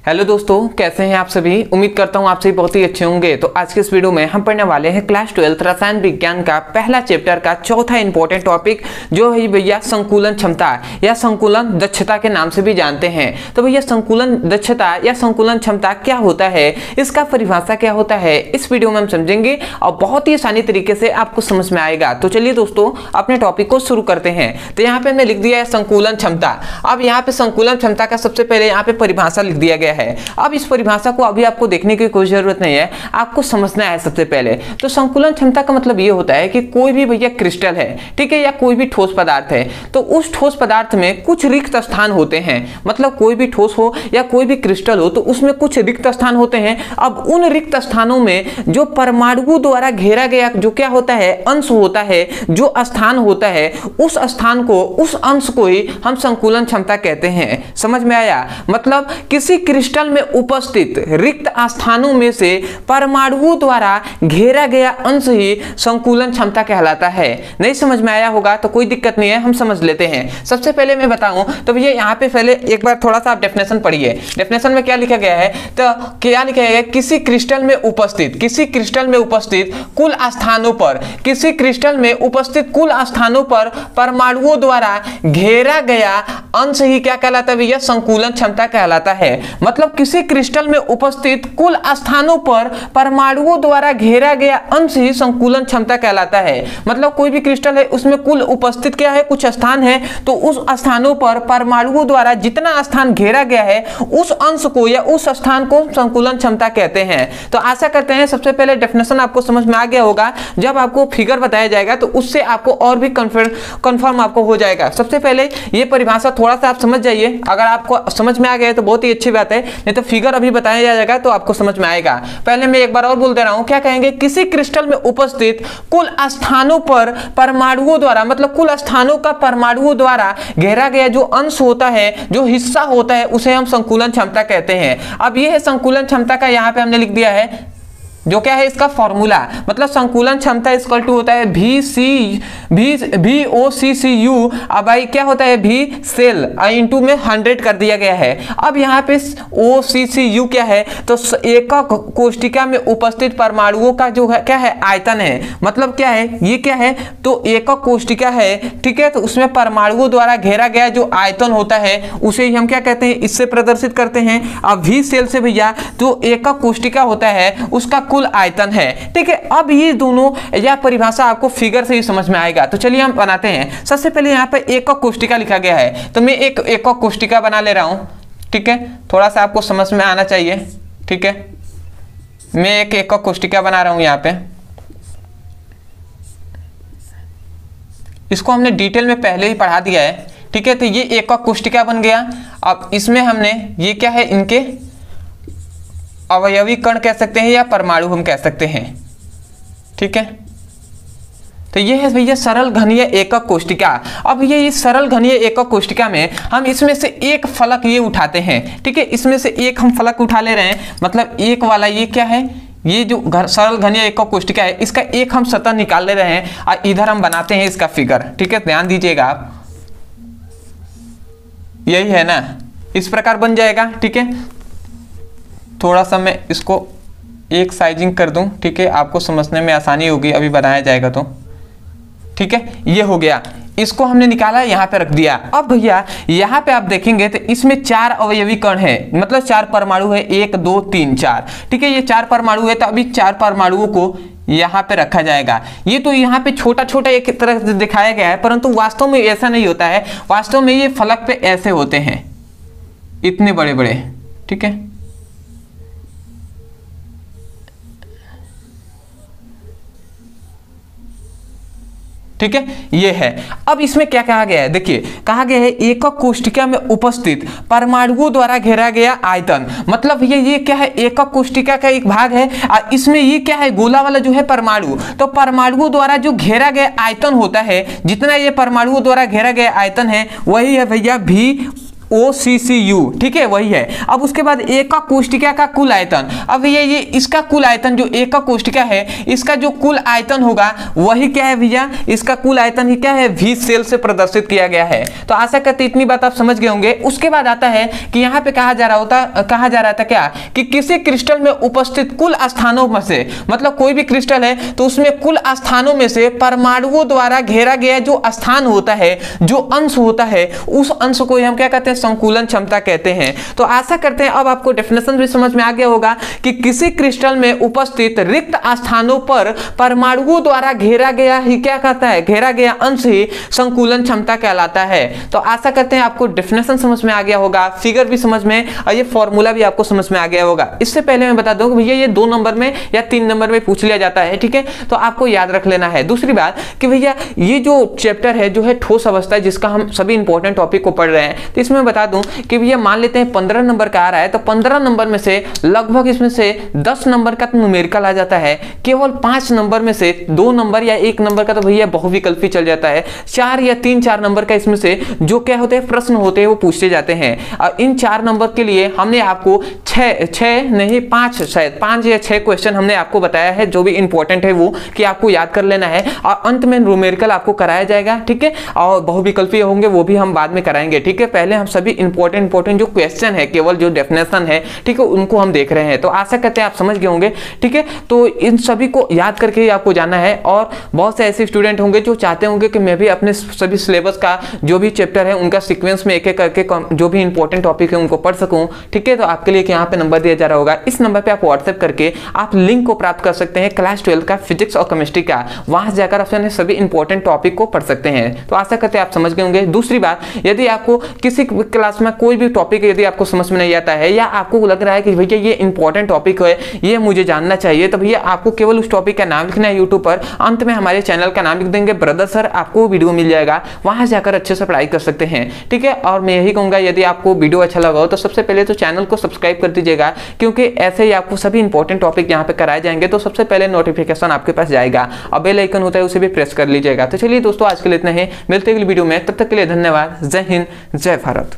Hello दोस्तों, कैसे हैं आप सभी। उम्मीद करता हूं आप सभी बहुत ही अच्छे होंगे। तो आज के इस वीडियो में हम पढ़ने वाले हैं क्लास 12 रसायन विज्ञान का पहला चैप्टर का चौथा इंपॉर्टेंट टॉपिक, जो है भैया संकुलन क्षमता या संकुलन दक्षता के नाम से भी जानते हैं। तो भैया संकुलन दक्षता या संकुलन क्षमता क्या होता है, इसका परिभाषा क्या होता है, इस वीडियो में हम समझेंगे और बहुत ही आसानी तरीके से आपको समझ में आएगा। तो चलिए दोस्तों अपने टॉपिक को शुरू करते हैं। तो यहाँ पे हमने लिख दिया है संकुलन क्षमता। अब यहाँ पे संकुलन क्षमता का सबसे पहले यहाँ पे परिभाषा लिख दिया गया है। अब इस परिभाषा को अभी आपको देखने की कोई जरूरत नहीं है, आपको समझना है सबसे पहले। तो संकुलन क्षमता का मतलब ये होता है कि कोई भी भैया क्रिस्टल है, ठीक है, या कोई भी ठोस पदार्थ है, तो उस ठोस पदार्थ में कुछ रिक्त स्थान होते हैं। मतलब कोई भी ठोस हो या कोई भी क्रिस्टल हो तो उसमें कुछ रिक्त स्थान होते हैं। अब उन रिक्त स्थानों में जो परमाणुओं द्वारा घेरा गया जो क्या होता है, अंश होता है, जो स्थान होता है, उस स्थान को, उस अंश को ही हम संकुलन क्षमता कहते हैं। समझ में आया। मतलब किसी क्रिस्टल में उपस्थित रिक्त स्थानों में से परमाणुओं द्वारा घेरा गया अंश ही संकुलन क्षमता कहलाता है। नहीं समझ में आया होगा तो कोई दिक्कत नहीं है, हम समझ लेते हैं। सबसे पहले मैं बताऊं तो भैया यहाँ पे पहले एक बार थोड़ा सा आप डेफिनेशन पढ़िए। डेफिनेशन में क्या लिखा गया है, तो क्या लिखा गया है, किसी क्रिस्टल में उपस्थित कुल स्थानों पर, किसी क्रिस्टल में उपस्थित कुल स्थानों पर परमाणुओं द्वारा घेरा गया अंश ही क्या कहलाता है भैया, संकुलन क्षमता कहलाता है। मतलब किसी क्रिस्टल में उपस्थित कुल स्थानों पर परमाणुओं द्वारा घेरा गया अंश ही संकुलन क्षमता कहलाता है। मतलब कोई भी क्रिस्टल है उसमें कुल उपस्थित क्या है, कुछ स्थान है, तो उस स्थानों पर परमाणुओं द्वारा जितना स्थान घेरा गया है उस अंश को या उस स्थान को संकुलन क्षमता कहते हैं। तो आशा करते हैं सबसे पहले डेफिनेशन आपको समझ में आ गया होगा। जब आपको फिगर बताया जाएगा तो उससे आपको और भी कंफर्म आपको हो जाएगा। सबसे पहले ये परिभाषा थोड़ा सा आप समझ जाइए। अगर आपको समझ में आ गया तो बहुत ही अच्छी बात है, नहीं तो फिगर अभी बताया जाएगा तो आपको समझ में आएगा। पहले मैं एक बार और बोल दे रहा हूं, क्या कहेंगे, किसी क्रिस्टल में उपस्थित कुल स्थानों पर परमाणुओं द्वारा, मतलब कुल स्थानों का परमाणुओं द्वारा घेरा गया जो अंश होता है, जो हिस्सा होता है, उसे हम संकुलन क्षमता कहते हैं। अब यह है संकुलन क्षमता का, यहां पे हमने लिख दिया है जो क्या है इसका फॉर्मूला। मतलब संकुलन क्षमता इक्वल टू होता है VOCCU। अब भाई क्या होता है, V सेल इंटू में 100 कर दिया गया है। अब यहाँ पे OCCU क्या है, तो एकक कोष्टिका में उपस्थित परमाणुओं का जो है क्या है, आयतन है। मतलब क्या है, ये क्या है, तो एकक कोष्टिका है, ठीक है, तो उसमें परमाणुओं द्वारा घेरा गया जो आयतन होता है उसे हम क्या कहते हैं, इससे प्रदर्शित करते हैं। अब V सेल से भैया जो एकक कोष्टिका होता है उसका कुल आयतन है, ठीक है। अब ये दोनों या परिभाषा आपको फिगर से ही समझ में आएगा। तो चलिए हम बनाते हैं। सबसे पहले यहाँ पे एकक कोष्टिका लिखा गया है, तो मैं एक एकक कोष्टिका बना ले रहा हूं, ठीक है। थोड़ा सा आपको समझ में आना चाहिए, ठीक है। मैं एक एकक कोष्टिका बना रहा हूं यहाँ पे। इसको हमने डिटेल में पहले ही पढ़ा दिया है, ठीक है। तो ये एकक कोष्टिका बन गया। अब इसमें हमने ये क्या है, इनके अवयवी कण कह सकते हैं या परमाणु हम कह सकते हैं, ठीक है। तो ये है भैया सरल घनीय एकक कोष्टिका। अब ये इस सरल घनीय एकक कोष्टिका में हम इसमें से एक फलक ये उठाते हैं, ठीक है। इसमें से एक हम फलक उठा ले रहे हैं। मतलब एक वाला ये क्या है, ये जो सरल घनीय एकक कोष्टिका है इसका एक हम सतह निकाल ले रहे हैं और इधर हम बनाते हैं इसका फिगर, ठीक है। ध्यान दीजिएगा आप, यही है ना, इस प्रकार बन जाएगा, ठीक है। थोड़ा सा मैं इसको एक साइजिंग कर दूं, ठीक है, आपको समझने में आसानी होगी अभी बनाया जाएगा तो, ठीक है। ये हो गया, इसको हमने निकाला, यहाँ पे रख दिया। अब भैया यहाँ पे आप देखेंगे तो इसमें 4 अवयवी कण है, मतलब 4 परमाणु है, 1 2 3 4, ठीक है। ये 4 परमाणु है, तो अभी 4 परमाणुओं को यहाँ पे रखा जाएगा। ये तो यहाँ पे छोटा छोटा एक तरह से दिखाया गया है, परंतु वास्तव में ऐसा नहीं होता है। वास्तव में ये फलक पे ऐसे होते हैं, इतने बड़े बड़े, ठीक है। ठीक है, ये है। अब इसमें क्या कहा गया है, देखिए कहा गया है एकक कोष्टिका में उपस्थित परमाणुओं द्वारा घेरा गया आयतन। मतलब ये क्या है, एकक कोष्टिका का एक भाग है और इसमें ये क्या है, गोला वाला जो है परमाणु। तो परमाणुओं द्वारा जो घेरा गया आयतन होता है, जितना ये परमाणुओं द्वारा घेरा गया आयतन है वही है भैया OCCU, ठीक है, वही है। अब उसके बाद एकक कोष्ठिका का कुल आयतन, अब ये इसका कुल आयतन जो एकक कोष्ठिका है इसका जो कुल आयतन होगा वही क्या है भैया, इसका कुल आयतन ही क्या है, V सेल से प्रदर्शित किया गया है। तो आशा करते इतनी बात आप समझ गए होंगे। उसके बाद आता है कि यहाँ पे कहा जा रहा था क्या कि किसी क्रिस्टल में उपस्थित कुल स्थानों में से, मतलब कोई भी क्रिस्टल है तो उसमें कुल स्थानों में से परमाणुओं द्वारा घेरा गया जो स्थान होता है, जो अंश होता है, उस अंश को हम क्या कहते हैं, संकुलन क्षमता कहते हैं। तो आशा करते हैं अब आपको डेफिनेशन भी समझ में आ गया होगा कि किसी क्रिस्टल में उपस्थित रिक्त स्थानों पर परमाणुओं द्वारा घेरा गया ही क्या कहता है, घेरा गया अंश ही संकुलन क्षमता कहलाता है। तो आशा करते हैं आपको डेफिनेशन समझ में आ गया होगा, फिगर भी समझ में और ये फॉर्मूला भी आपको समझ में आ गया होगा। इससे पहले मैं बता दूं कि भैया ये 2 नंबर में या 3 नंबर में पूछ लिया जाता है, ठीक है, तो आपको याद रख लेना है। दूसरी बात कि भैया ये जो चैप्टर है जो है ठोस अवस्था, जिसका हम सभी इंपॉर्टेंट टॉपिक को पढ़ रहे हैं, तो इसमें बता दूं कि भैया मान लेते हैं 15 नंबर का आ रहा है, तो 15 नंबर में से लगभग इसमें से 10 नंबर का न्यूमेरिकल आ जाता है, केवल 5 नंबर में से 2 नंबर या 1 नंबर का तो भैया बहुविकल्पी चल जाता है, 4 या 3-4 नंबर का इसमें से जो क्या होते हैं प्रश्न होते हैं वो पूछे जाते हैं। और इन 4 नंबर के लिए हमने आपको 5 या 6 क्वेश्चन हमने आपको बताया है जो भी इंपॉर्टेंट है वो कि आपको याद कर लेना है, और अंत में न्यूमेरिकल आपको कराया जाएगा, ठीक है, और बहुविकल्पी होंगे वो भी हम बाद में कराएंगे, ठीक है। पहले हम सभी इंपॉर्टेंट जो क्वेश्चन है, केवल जो डेफिनेशन है, ठीक है, उनको हम देख रहे हैं। तो आशा करते हैं आप समझ गए होंगे, ठीक है। तो इन सभी को याद करके ही आपको जाना है, और बहुत से ऐसे स्टूडेंट होंगे जो चाहते होंगे कि मैं भी अपने सभी सिलेबस का जो भी चैप्टर है उनका सीक्वेंस में एक एक करके जो भी इंपॉर्टेंट टॉपिक है उनको पढ़ सकूं, ठीक है। तो आपके लिए यहाँ पे नंबर दिया जा रहा होगा, इस नंबर पे आप व्हाट्सएप करके आप लिंक को प्राप्त कर सकते हैं क्लास 12 का फिजिक्स और केमिस्ट्री का, वहां से जाकर आप सभी इंपॉर्टेंट टॉपिक को पढ़ सकते हैं। तो आशा करते हैं आप समझ गए होंगे। दूसरी बात, यदि आपको किसी क्लास में कोई भी टॉपिक यदि आपको समझ में नहीं आता है या आपको लग रहा है कि भैया ये इंपॉर्टेंट टॉपिक है, ये मुझे जानना चाहिए, तो भैया आपको केवल उस टॉपिक का नाम लिखना है यूट्यूब पर, अंत में हमारे चैनल का नाम लिख देंगे ब्रदर सर, आपको वीडियो मिल जाएगा, वहां जाकर अच्छे से पढ़ाई कर सकते हैं, ठीक है। और मैं यही कहूंगा यदि आपको वीडियो अच्छा लगा हो तो सबसे पहले तो चैनल को सब्सक्राइब कर दीजिएगा, क्योंकि ऐसे ही आपको सभी इंपॉर्टेंट टॉपिक यहाँ पे कराए जाएंगे तो सबसे पहले नोटिफिकेशन आपके पास जाएगा, और बेल आइकन होता है उसे भी प्रेस कर लीजिएगा। तो चलिए दोस्तों आज के लिए इतना ही, मिलते हैं अगली वीडियो में, तब तक के लिए धन्यवाद। जय हिंद, जय भारत।